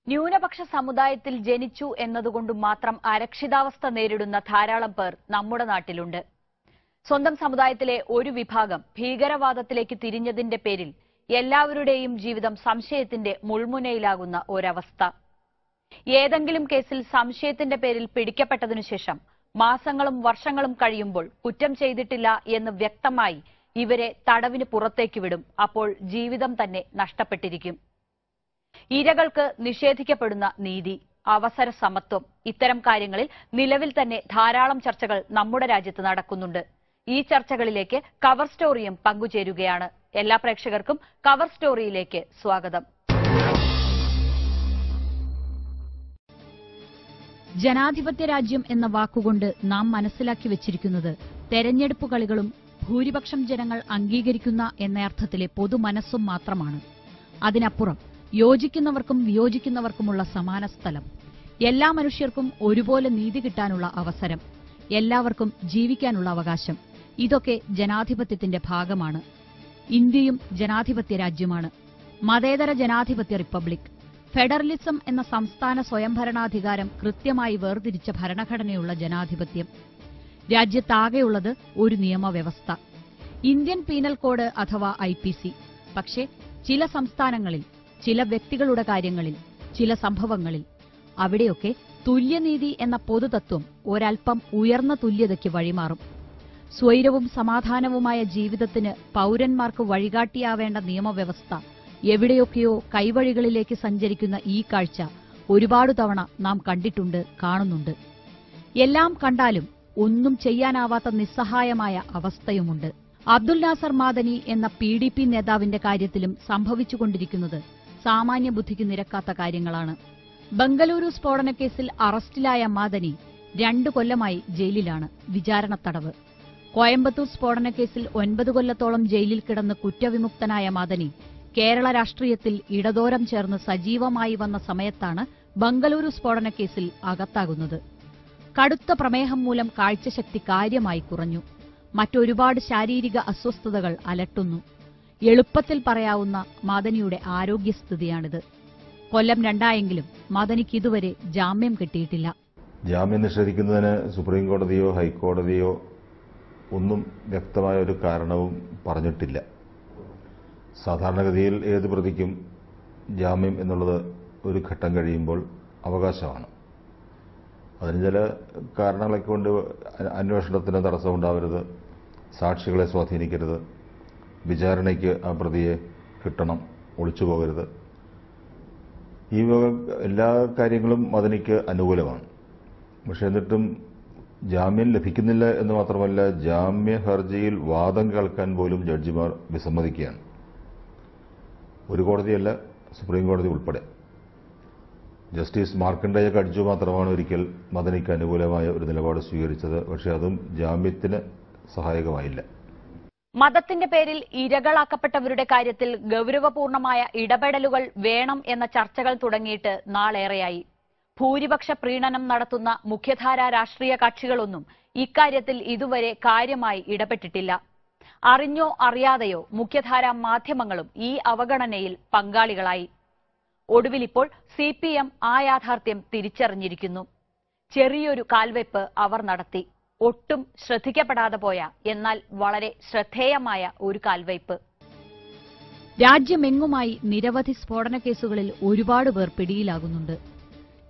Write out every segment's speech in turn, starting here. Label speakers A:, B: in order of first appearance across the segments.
A: ന്യൂനപക്ഷ സമുദായത്തിൽ ജനിച്ചു എന്നതുകൊണ്ട് മാത്രം അരക്ഷിതാവസ്ഥ നേരിടുന്ന ധാരാളം പേർ നമ്മുടെ നാട്ടിലുണ്ട്. സ്വന്തം സമുദായത്തിലെ ഒരു വിഭാഗം ഭീകരവാദത്തിലേക്ക് തിരിഞ്ഞതിന്റെ പേരിൽ എല്ലാവരുടെയും ജീവിതം സംശയത്തിന്റെ മുൾമുനയിലാകുന്ന ഒരവസ്ഥ. ഏതെങ്കിലും കേസിൽ സംശയത്തിന്റെ പേരിൽ പിടിക്കപ്പെട്ടതിനുശേഷം മാസങ്ങളും വർഷങ്ങളും കഴിയുമ്പോൾ കുറ്റം ചെയ്തിട്ടില്ല എന്ന് വ്യക്തമായി ഇവരെ തടവിന് പുറത്തേക്ക് വിടും. അപ്പോൾ ജീവിതം തന്നെ നഷ്ടപ്പെട്ടിരിക്കും. ഇരകൾക്ക് നിഷേധിക്കപ്പെടുന്ന നീതി, അവസര സമത്വം, ഇത്തരം കാര്യങ്ങളിൽ നിലവിൽ തന്നെ ധാരാളം ചർച്ചകൾ നമ്മുടെ രാജ്യത്ത് നടക്കുന്നുണ്ട്. ഈ ചർച്ചകളിലേക്ക് കവർ സ്റ്റോറിയും പങ്കുചേരുകയാണ്. എല്ലാ പ്രേക്ഷകർക്കും കവർ സ്റ്റോറിയിലേക്ക് സ്വാഗതം. ജനാധിപത്യ രാജ്യം എന്ന വാക്കുകൊണ്ട് നാം മനസ്സിലാക്കി വെച്ചിരിക്കുന്നത് തെരഞ്ഞെടുപ്പ് കളികളും ഭൂരിപക്ഷം ജനങ്ങൾ അംഗീകരിക്കുന്ന എന്ന അർത്ഥത്തിലെ പൊതുമനസ്സും മാത്രമാണ്. അതിനപ്പുറം യോജിക്കുന്നവർക്കും വിയോജിക്കുന്നവർക്കുമുള്ള സമാന സ്ഥലം, എല്ലാ മനുഷ്യർക്കും ഒരുപോലെ നീതി കിട്ടാനുള്ള അവസരം, എല്ലാവർക്കും ജീവിക്കാനുള്ള അവകാശം, ഇതൊക്കെ ജനാധിപത്യത്തിന്റെ ഭാഗമാണ്. ഇന്ത്യയും ജനാധിപത്യ രാജ്യമാണ്. മതേതര ജനാധിപത്യ റിപ്പബ്ലിക്. ഫെഡറലിസം എന്ന സംസ്ഥാന സ്വയംഭരണാധികാരം കൃത്യമായി വേർതിരിച്ച ഭരണഘടനയുള്ള ജനാധിപത്യം. രാജ്യത്താകെയുള്ളത് ഒരു നിയമവ്യവസ്ഥ, ഇന്ത്യൻ പീനൽ കോഡ് അഥവാ IPC. പക്ഷേ ചില സംസ്ഥാനങ്ങളിൽ, ചില വ്യക്തികളുടെ കാര്യങ്ങളിൽ, ചില സംഭവങ്ങളിൽ, അവിടെയൊക്കെ തുല്യനീതി എന്ന പൊതുതത്വം ഒരൽപ്പം ഉയർന്ന തുല്യതയ്ക്ക് വഴിമാറും. സ്വൈരവും സമാധാനവുമായ ജീവിതത്തിന് പൌരന്മാർക്ക് വഴികാട്ടിയാവേണ്ട നിയമവ്യവസ്ഥ എവിടെയൊക്കെയോ കൈവഴികളിലേക്ക് സഞ്ചരിക്കുന്ന ഈ കാഴ്ച ഒരുപാട് തവണ നാം കണ്ടിട്ടുണ്ട്, കാണുന്നുണ്ട്. എല്ലാം കണ്ടാലും ഒന്നും ചെയ്യാനാവാത്ത നിസ്സഹായമായ അവസ്ഥയുമുണ്ട്. അബ്ദുൽ നാസർ മാദനി എന്ന PDP നേതാവിന്റെ കാര്യത്തിലും സംഭവിച്ചുകൊണ്ടിരിക്കുന്നത് സാമാന്യ ബുദ്ധിക്ക് നിരക്കാത്ത കാര്യങ്ങളാണ്. ബംഗളൂരു സ്ഫോടനക്കേസിൽ അറസ്റ്റിലായ മാദനി 2 കൊല്ലമായി ജയിലിലാണ്, വിചാരണ തടവ്. കോയമ്പത്തൂർ സ്ഫോടനക്കേസിൽ 9 കൊല്ലത്തോളം ജയിലിൽ കിടന്ന് കുറ്റവിമുക്തനായ മാദനി കേരള രാഷ്ട്രീയത്തിൽ ഇടതോരം ചേർന്ന് സജീവമായി വന്ന സമയത്താണ് ബംഗളൂരു സ്ഫോടനക്കേസിൽ അകത്താകുന്നത്. കടുത്ത പ്രമേഹം മൂലം കാഴ്ചശക്തി കാര്യമായി കുറഞ്ഞു. മറ്റൊരുപാട് ശാരീരിക അസ്വസ്ഥതകൾ അലട്ടുന്നു. എളുപ്പത്തിൽ പറയാവുന്ന മാദനിയുടെ ആരോഗ്യസ്ഥിതിയാണിത്. കൊല്ലം 2 മാദനിക്ക് ഇതുവരെ ജാമ്യം കിട്ടിയിട്ടില്ല.
B: ജാമ്യം നിഷേധിക്കുന്നതിന് സുപ്രീം കോടതിയോ ഹൈക്കോടതിയോ ഒന്നും വ്യക്തമായ ഒരു കാരണവും പറഞ്ഞിട്ടില്ല. സാധാരണഗതിയിൽ ഏത് പ്രതിക്കും ജാമ്യം എന്നുള്ളത് ഒരു ഘട്ടം കഴിയുമ്പോൾ അവകാശമാണ്. അതിന് ചില കാരണങ്ങളൊക്കെ കൊണ്ട് അന്വേഷണത്തിന് തടസ്സമുണ്ടാവരുത്, സാക്ഷികളെ സ്വാധീനിക്കരുത്, വിചാരണയ്ക്ക് ആ പ്രതിയെ കിട്ടണം, ഒളിച്ചു പോകരുത്. ഈ എല്ലാ കാര്യങ്ങളും മദനിക്ക് അനുകൂലമാണ്. പക്ഷെ എന്നിട്ടും ജാമ്യം ലഭിക്കുന്നില്ല എന്ന് മാത്രമല്ല, ജാമ്യ ഹർജിയിൽ വാദം കേൾക്കാൻ പോലും ജഡ്ജിമാർ വിസമ്മതിക്കുകയാണ്. ഒരു കോടതിയല്ല, സുപ്രീം കോടതി ഉൾപ്പെടെ. ജസ്റ്റിസ് മാർക്കണ്ഡേയ കട്ജു മാത്രമാണ് ഒരിക്കൽ മദനിക്ക് അനുകൂലമായ ഒരു നിലപാട് സ്വീകരിച്ചത്. പക്ഷെ അതും ജാമ്യത്തിന് സഹായകമായില്ല.
A: മതത്തിന്റെ പേരിൽ ഇരകളാക്കപ്പെട്ടവരുടെ കാര്യത്തിൽ ഗൌരവപൂർണമായ ഇടപെടലുകൾ വേണം എന്ന ചർച്ചകൾ തുടങ്ങിയിട്ട് നാളേറെയായി. ഭൂരിപക്ഷ പ്രീണനം നടത്തുന്ന മുഖ്യധാരാ രാഷ്ട്രീയ കക്ഷികളൊന്നും ഇക്കാര്യത്തിൽ ഇതുവരെ കാര്യമായി ഇടപെട്ടിട്ടില്ല. അറിഞ്ഞോ അറിയാതെയോ മുഖ്യധാരാ മാധ്യമങ്ങളും ഈ അവഗണനയിൽ പങ്കാളികളായി. ഒടുവിലിപ്പോൾ CPM ആ യാഥാർത്ഥ്യം തിരിച്ചറിഞ്ഞിരിക്കുന്നു. ചെറിയൊരു കാൽവെപ്പ് അവർ നടത്തി. ഒട്ടും ശ്രദ്ധിക്കപ്പെടാതെ പോയ, എന്നാൽ വളരെ ശ്രദ്ധേയമായ ഒരു കാൽവയ്പ്. രാജ്യമെങ്ങുമായി നിരവധി സ്ഫോടന കേസുകളിൽ ഒരുപാട് പേർ പിടിയിലാകുന്നുണ്ട്.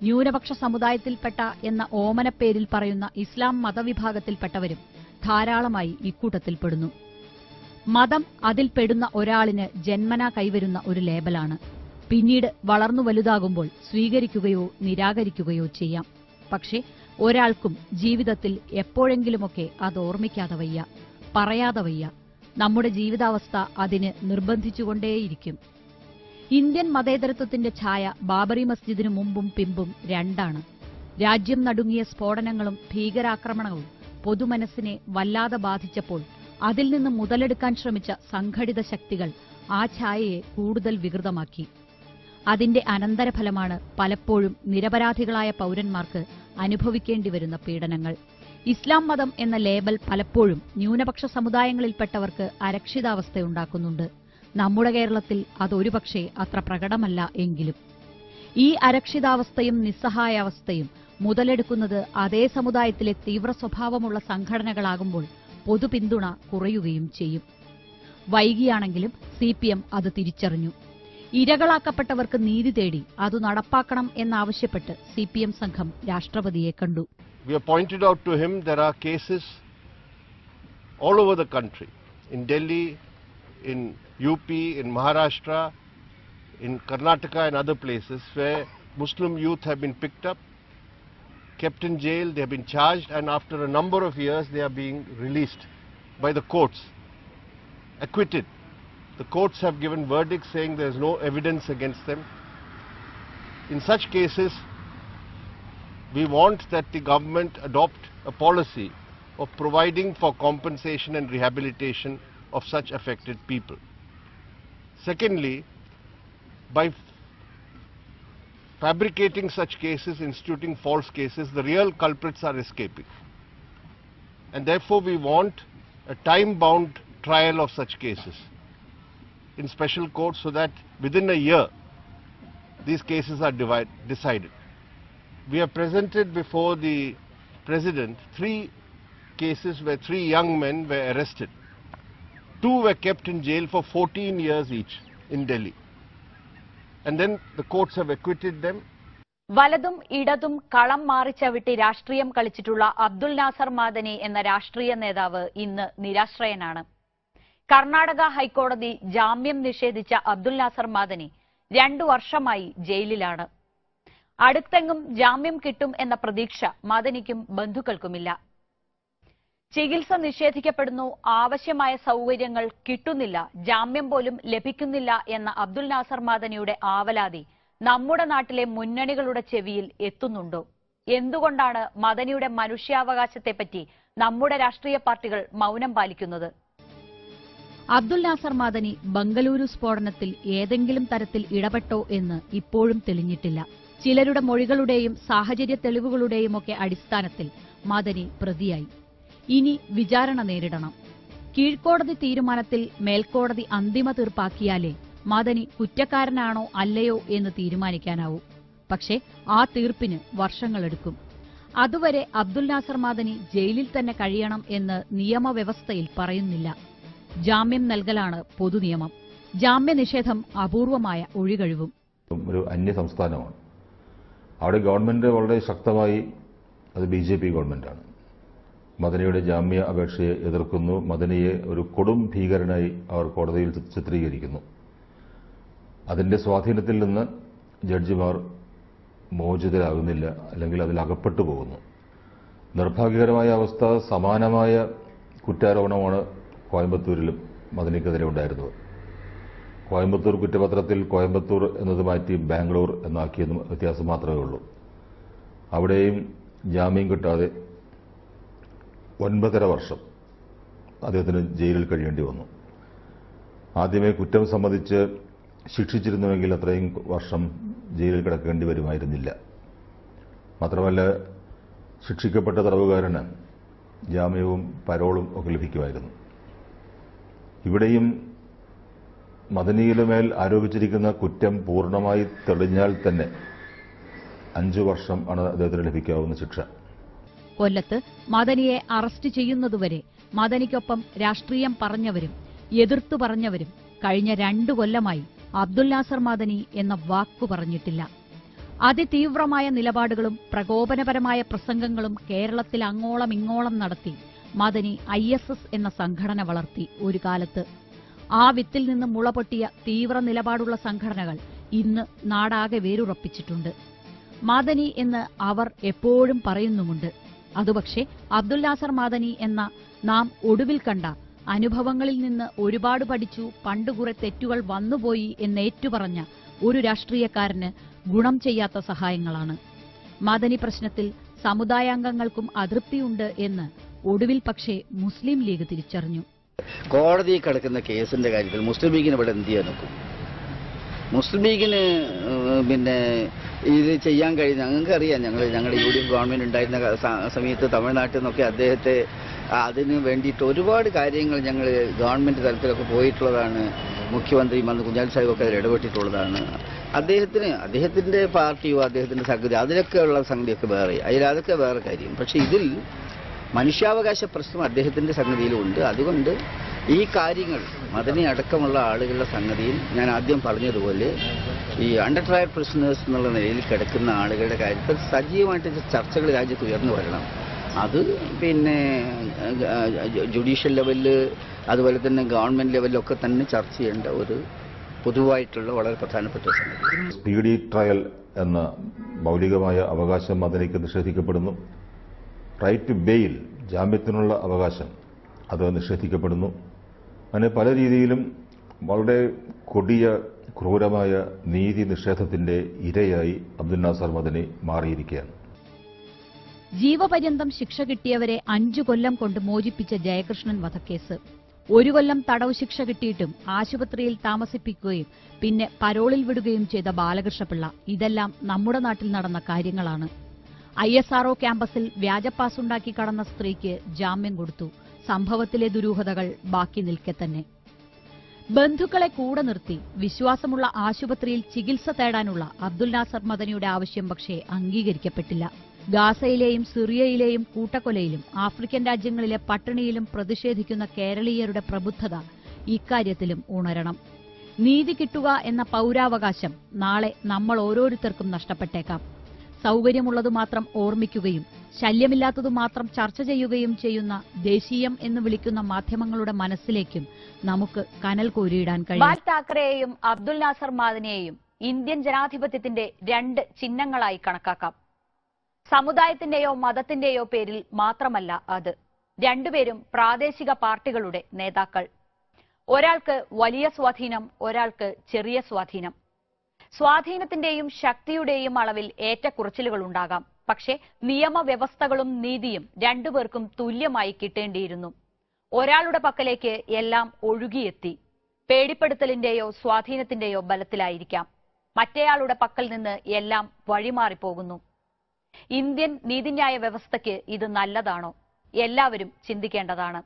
A: ന്യൂനപക്ഷ സമുദായത്തിൽപ്പെട്ട എന്ന ഓമനപ്പേരിൽ പറയുന്ന ഇസ്ലാം മതവിഭാഗത്തിൽപ്പെട്ടവരും ധാരാളമായി ഇക്കൂട്ടത്തിൽപ്പെടുന്നു. മതം അതിൽപ്പെടുന്ന ഒരാളിന് ജന്മനാ കൈവരുന്ന ഒരു ലേബലാണ്. പിന്നീട് വളർന്നു വലുതാകുമ്പോൾ സ്വീകരിക്കുകയോ നിരാകരിക്കുകയോ ചെയ്യാം. പക്ഷേ ഒരാൾക്കും ജീവിതത്തിൽ എപ്പോഴെങ്കിലുമൊക്കെ അത് ഓർമ്മിക്കാതെ വയ്യ, പറയാതെ വയ്യ. നമ്മുടെ ജീവിതാവസ്ഥ അതിന് നിർബന്ധിച്ചുകൊണ്ടേയിരിക്കും. ഇന്ത്യൻ മതേതരത്വത്തിന്റെ ഛായ ബാബറി മസ്ജിദിനു മുമ്പും പിമ്പും 2ആണ്. രാജ്യം നടുങ്ങിയ സ്ഫോടനങ്ങളും ഭീകരാക്രമണവും പൊതുമനസ്സിനെ വല്ലാതെ ബാധിച്ചപ്പോൾ അതിൽ നിന്ന് മുതലെടുക്കാൻ ശ്രമിച്ച സംഘടിത ശക്തികൾ ആ ഛായയെ കൂടുതൽ വികൃതമാക്കി. അതിന്റെ അനന്തരഫലമാണ് പലപ്പോഴും നിരപരാധികളായ പൌരന്മാർക്ക് അനുഭവിക്കേണ്ടി വരുന്ന പീഡനങ്ങൾ. ഇസ്ലാം മതം എന്ന ലേബൽ പലപ്പോഴും ന്യൂനപക്ഷ സമുദായങ്ങളിൽപ്പെട്ടവർക്ക് അരക്ഷിതാവസ്ഥയുണ്ടാക്കുന്നുണ്ട്. നമ്മുടെ കേരളത്തിൽ അതൊരുപക്ഷേ അത്ര പ്രകടമല്ല എങ്കിലും. ഈ അരക്ഷിതാവസ്ഥയും നിസ്സഹായാവസ്ഥയും മുതലെടുക്കുന്നത് അതേ സമുദായത്തിലെ തീവ്ര സ്വഭാവമുള്ള സംഘടനകളാകുമ്പോൾ പൊതുപിന്തുണ കുറയുകയും ചെയ്യും. വൈകിയാണെങ്കിലും CPM അത് തിരിച്ചറിഞ്ഞു. ഇരകളാക്കപ്പെട്ടവർക്ക് നീതി തേടി അത് നടപ്പാക്കണം എന്നാവശ്യപ്പെട്ട് CPM സംഘം രാഷ്ട്രപതിയെ കണ്ടു.
C: We have pointed out to him there are cases all over the country, in Delhi, in UP, in Maharashtra, in Karnataka and other places where Muslim youth have been picked up, kept in jail, they have been charged, and after a number of years they are being released by the courts, acquitted. The courts have given verdicts saying there is no evidence against them. In such cases, we want that the government adopt a policy of providing for compensation and rehabilitation of such affected people. Secondly, by fabricating such cases, instituting false cases, the real culprits are escaping. And therefore we want a time-bound trial of such cases in special courts so that within a year these cases are decided. We have presented before the President 3 cases where 3 young men were arrested. 2 were kept in jail for 14 years each in Delhi. And then the courts have acquitted them.
A: വലതും ഇടതും കളം മാറിച്ചവിട്ടി രാഷ്ട്രീയം കളിച്ചിട്ടുള്ള അബ്ദുൽ നാസർ മാദനി എന്ന രാഷ്ട്രീയ നേതാവ് ഇന്ന് നിരാശ്രയനാണ്. കർണാടക ഹൈക്കോടതി ജാമ്യം നിഷേധിച്ച അബ്ദുൽ നാസർ മാദനി 2 വർഷമായി ജയിലിലാണ്. അടുത്തെങ്ങും ജാമ്യം കിട്ടും എന്ന പ്രതീക്ഷ മാദനിക്കും ബന്ധുക്കൾക്കുമില്ല. ചികിത്സ നിഷേധിക്കപ്പെടുന്നു, ആവശ്യമായ സൗകര്യങ്ങൾ കിട്ടുന്നില്ല, ജാമ്യം പോലും ലഭിക്കുന്നില്ല എന്ന അബ്ദുൽ നാസർ മാദനിയുടെ ആവലാതി നമ്മുടെ നാട്ടിലെ മുന്നണികളുടെ ചെവിയിൽ എത്തുന്നുണ്ടോ? എന്തുകൊണ്ടാണ് മദനിയുടെ മനുഷ്യാവകാശത്തെപ്പറ്റി നമ്മുടെ രാഷ്ട്രീയ പാർട്ടികൾ മൗനം പാലിക്കുന്നത്? അബ്ദുൽ നാസർ മാദനി ബംഗളൂരു സ്ഫോടനത്തിൽ ഏതെങ്കിലും തരത്തിൽ ഇടപെട്ടോ എന്ന് ഇപ്പോഴും തെളിഞ്ഞിട്ടില്ല. ചിലരുടെ മൊഴികളുടെയും സാഹചര്യ തെളിവുകളുടെയും ഒക്കെ അടിസ്ഥാനത്തിൽ മാദനി പ്രതിയായി. ഇനി വിചാരണ നേരിടണം. കീഴ്ക്കോടതി തീരുമാനത്തിൽ മേൽക്കോടതി അന്തിമ തീർപ്പാക്കിയാലേ മാദനി കുറ്റക്കാരനാണോ അല്ലയോ എന്ന് തീരുമാനിക്കാനാവൂ. പക്ഷേ ആ തീർപ്പിന് വർഷങ്ങളെടുക്കും. അതുവരെ അബ്ദുൽ നാസർ മാദനി ജയിലിൽ തന്നെ കഴിയണം എന്ന് നിയമവ്യവസ്ഥയിൽ പറയുന്നില്ല. ജാമ്യം നൽകലാണ് പൊതുനിയമം. ജാമ്യനിഷേധം അപൂർവമായ ഒഴികഴിവും.
B: ഒരു അന്യ സംസ്ഥാനമാണ്. അവിടെ ഗവൺമെന്റ് വളരെ ശക്തമായി, അത് BJP ഗവൺമെന്റാണ്, മദനിയുടെ ജാമ്യ അപേക്ഷയെ എതിർക്കുന്നു. മദനിയെ ഒരു കൊടും ഭീകരനായി അവർ കോടതിയിൽ ചിത്രീകരിക്കുന്നു. അതിന്റെ സ്വാധീനത്തിൽ നിന്ന് ജഡ്ജിമാർ മോചിതരാകുന്നില്ല, അല്ലെങ്കിൽ അതിൽ അകപ്പെട്ടു പോകുന്നു. നിർഭാഗ്യകരമായ അവസ്ഥ. സമാനമായ കുറ്റാരോപണമാണ് കോയമ്പത്തൂരിലും മദനിക്കെതിരെ ഉണ്ടായിരുന്നത്. കോയമ്പത്തൂർ കുറ്റപത്രത്തിൽ കോയമ്പത്തൂർ എന്നത് മാറ്റി ബാംഗ്ലൂർ എന്നാക്കിയെന്ന് വ്യത്യാസം മാത്രമേ ഉള്ളൂ. അവിടെയും ജാമ്യം കിട്ടാതെ 9.5 വർഷം അദ്ദേഹത്തിന് ജയിലിൽ കഴിയേണ്ടി വന്നു. ആദ്യമേ കുറ്റം സമ്മതിച്ച് ശിക്ഷിച്ചിരുന്നുവെങ്കിൽ അത്രയും വർഷം ജയിലിൽ കിടക്കേണ്ടി വരുമായിരുന്നില്ല. മാത്രമല്ല, ശിക്ഷിക്കപ്പെട്ട തടവുകാരന് ജാമ്യവും പരോളും ഒക്കെ ലഭിക്കുമായിരുന്നു. ഇവിടെയും മദനിയുടെ മേൽ ആരോപിച്ചിരിക്കുന്ന കുറ്റം പൂർണ്ണമായി തെളിഞ്ഞാൽ തന്നെ 5 വർഷം ആണ് അദ്ദേഹത്തിന് ലഭിക്കാവുന്ന ശിക്ഷ.
A: കൊല്ലത്ത് മദനിയെ അറസ്റ്റ് ചെയ്യുന്നതുവരെ മദനിക്കൊപ്പം രാഷ്ട്രീയം പറഞ്ഞവരും എതിർത്തു പറഞ്ഞവരും കഴിഞ്ഞ 2 കൊല്ലമായി അബ്ദുൽ നാസർ മാദനി എന്ന വാക്കു പറഞ്ഞിട്ടില്ല. അതിതീവ്രമായ നിലപാടുകളും പ്രകോപനപരമായ പ്രസംഗങ്ങളും കേരളത്തിൽ അങ്ങോളം ഇങ്ങോളം നടത്തി മദനി ISS എന്ന സംഘടന വളർത്തി ഒരു കാലത്ത്. ആ വിത്തിൽ നിന്ന് മുളപൊട്ടിയ തീവ്ര നിലപാടുള്ള സംഘടനകൾ ഇന്ന് നാടാകെ വേരുറപ്പിച്ചിട്ടുണ്ട്. മാദനി എന്ന് അവർ എപ്പോഴും പറയുന്നുമുണ്ട്. അതുപക്ഷെ അബ്ദുൽ നാസർ മാദനി എന്ന നാം ഒടുവിൽ കണ്ട അനുഭവങ്ങളിൽ നിന്ന് ഒരുപാട് പഠിച്ചു, പണ്ട് കുറെ തെറ്റുകൾ വന്നുപോയി എന്നേറ്റുപറഞ്ഞ ഒരു രാഷ്ട്രീയക്കാരന് ഗുണം ചെയ്യാത്ത സഹായങ്ങളാണ്. മാദനി പ്രശ്നത്തിൽ സമുദായാംഗങ്ങൾക്കും അതൃപ്തിയുണ്ട് എന്ന് ഒടുവിൽ പക്ഷേ മുസ്ലിം ലീഗ് തിരിച്ചറിഞ്ഞു.
D: കോടതിയിൽ കിടക്കുന്ന കേസിന്റെ കാര്യത്തിൽ മുസ്ലിം ലീഗിന് ഇവിടെ എന്ത് ചെയ്യാൻ നോക്കും? മുസ്ലിം ലീഗിന് പിന്നെ ഇത് ചെയ്യാൻ കഴിയും. ഞങ്ങൾക്കറിയാം, ഞങ്ങളുടെ UDF ഗവൺമെന്റ് ഉണ്ടായിരുന്ന സമയത്ത് തമിഴ്നാട്ടിൽ നിന്നൊക്കെ അദ്ദേഹത്തെ അതിന് വേണ്ടിയിട്ട് ഒരുപാട് കാര്യങ്ങൾ ഞങ്ങൾ ഗവൺമെന്റ് തലത്തിലൊക്കെ പോയിട്ടുള്ളതാണ്. മുഖ്യമന്ത്രി കുഞ്ഞാലി സാഹിബൊക്കെ അതിൽ ഇടപെട്ടിട്ടുള്ളതാണ്. അദ്ദേഹത്തിന്റെ പാർട്ടിയോ അദ്ദേഹത്തിന്റെ സംഗതി അതിലൊക്കെയുള്ള സംഗതിയൊക്കെ വേറെ, അതൊക്കെ വേറെ കാര്യം. പക്ഷെ ഇതിൽ മനുഷ്യാവകാശ പ്രശ്നം അദ്ദേഹത്തിന്റെ സംഗതിയിലുമുണ്ട്. അതുകൊണ്ട് ഈ കാര്യങ്ങൾ മദനി അടക്കമുള്ള ആളുകളുടെ സംഗതിയിൽ ഞാൻ ആദ്യം പറഞ്ഞതുപോലെ ഈ അണ്ടർ ട്രയൽ പ്രിസണേഴ്സ് എന്നുള്ള നിലയിൽ കിടക്കുന്ന ആളുകളുടെ കാര്യത്തിൽ സജീവമായിട്ട് ചർച്ചകൾ രാജ്യത്ത് ഉയർന്നു വരണം. അത് പിന്നെ ജുഡീഷ്യൽ ലെവലിൽ അതുപോലെ തന്നെ ഗവൺമെന്റ് ലെവലിലൊക്കെ തന്നെ ചർച്ച ചെയ്യേണ്ട ഒരു പൊതുവായിട്ടുള്ള വളരെ പ്രധാനപ്പെട്ട സംഗതി.
B: സ്പീഡി ട്രയൽ എന്ന മൗലികമായ അവകാശം മദനിക്ക് നിഷേധിക്കപ്പെടുന്നു. റൈറ്റ് ടു ബെയിൽ, ജാമ്യത്തിനുള്ള അവകാശം, അത് നിഷേധിക്കപ്പെടുന്നു. അങ്ങനെ പല രീതിയിലും വളരെ കൊടിയ ക്രൂരമായ നീതി നിഷേധത്തിന്റെ ഇരയായി അബ്ദുൽ നാസർ മദനി മാറിയിരിക്കുകയാണ്.
A: ജീവപര്യന്തം ശിക്ഷ കിട്ടിയവരെ 5 കൊല്ലം കൊണ്ട് മോചിപ്പിച്ച ജയകൃഷ്ണൻ വധക്കേസ്. 1 കൊല്ലം തടവ് ശിക്ഷ കിട്ടിയിട്ടും ആശുപത്രിയിൽ താമസിപ്പിക്കുകയും പിന്നെ പരോളിൽ വിടുകയും ചെയ്ത ബാലകൃഷ്ണപിള്ള. ഇതെല്ലാം നമ്മുടെ നാട്ടിൽ നടന്ന കാര്യങ്ങളാണ്. ISRO ക്യാമ്പസിൽ വ്യാജപ്പാസുണ്ടാക്കി കടന്ന സ്ത്രീക്ക് ജാമ്യം കൊടുത്തു. സംഭവത്തിലെ ദുരൂഹതകൾ ബാക്കി നിൽക്കെ തന്നെ. ബന്ധുക്കളെ കൂടെ നിർത്തി വിശ്വാസമുള്ള ആശുപത്രിയിൽ ചികിത്സ തേടാനുള്ള അബ്ദുൽ നാസർ മദനിയുടെ ആവശ്യം പക്ഷേ അംഗീകരിക്കപ്പെട്ടില്ല. ഗാസയിലെയും സിറിയയിലെയും കൂട്ടക്കൊലയിലും ആഫ്രിക്കൻ രാജ്യങ്ങളിലെ പട്ടിണിയിലും പ്രതിഷേധിക്കുന്ന കേരളീയരുടെ പ്രബുദ്ധത ഇക്കാര്യത്തിലും ഉണരണം. നീതി കിട്ടുക എന്ന പൌരാവകാശം നാളെ നമ്മൾ ഓരോരുത്തർക്കും നഷ്ടപ്പെട്ടേക്കാം. സൌകര്യമുള്ളതു മാത്രം ഓർമ്മിക്കുകയും ശല്യമില്ലാത്തതു മാത്രം ചർച്ച ചെയ്യുകയും ചെയ്യുന്ന ദേശീയം എന്ന് വിളിക്കുന്ന മാധ്യമങ്ങളുടെ മനസ്സിലേക്കും നമുക്ക് കനൽ കോരിയിടാൻ കഴിയും. ബാൽ താക്കറെയെയും അബ്ദുൽ നാസർ മദനിയെയും ഇന്ത്യൻ ജനാധിപത്യത്തിന്റെ 2 ചിഹ്നങ്ങളായി കണക്കാക്കാം. സമുദായത്തിന്റെയോ മതത്തിന്റെയോ പേരിൽ മാത്രമല്ല അത്. രണ്ടുപേരും പ്രാദേശിക പാർട്ടികളുടെ നേതാക്കൾ. ഒരാൾക്ക് വലിയ സ്വാധീനം, ഒരാൾക്ക് ചെറിയ സ്വാധീനം. സ്വാധീനത്തിന്റെയും ശക്തിയുടെയും അളവിൽ ഏറ്റക്കുറച്ചിലുകൾ ഉണ്ടാകാം. പക്ഷേ നിയമവ്യവസ്ഥകളും നീതിയും രണ്ടുപേർക്കും തുല്യമായി കിട്ടേണ്ടിയിരുന്നു. ഒരാളുടെ പക്കലേക്ക് എല്ലാം ഒഴുകിയെത്തി. പേടിപ്പെടുത്തലിന്റെയോ സ്വാധീനത്തിന്റെയോ ബലത്തിലായിരിക്കാം. മറ്റേയാളുടെ പക്കൽ നിന്ന് എല്ലാം വഴിമാറിപ്പോകുന്നു. ഇന്ത്യൻ നീതിന്യായ വ്യവസ്ഥയ്ക്ക് ഇത് നല്ലതാണോ? എല്ലാവരും ചിന്തിക്കേണ്ടതാണ്.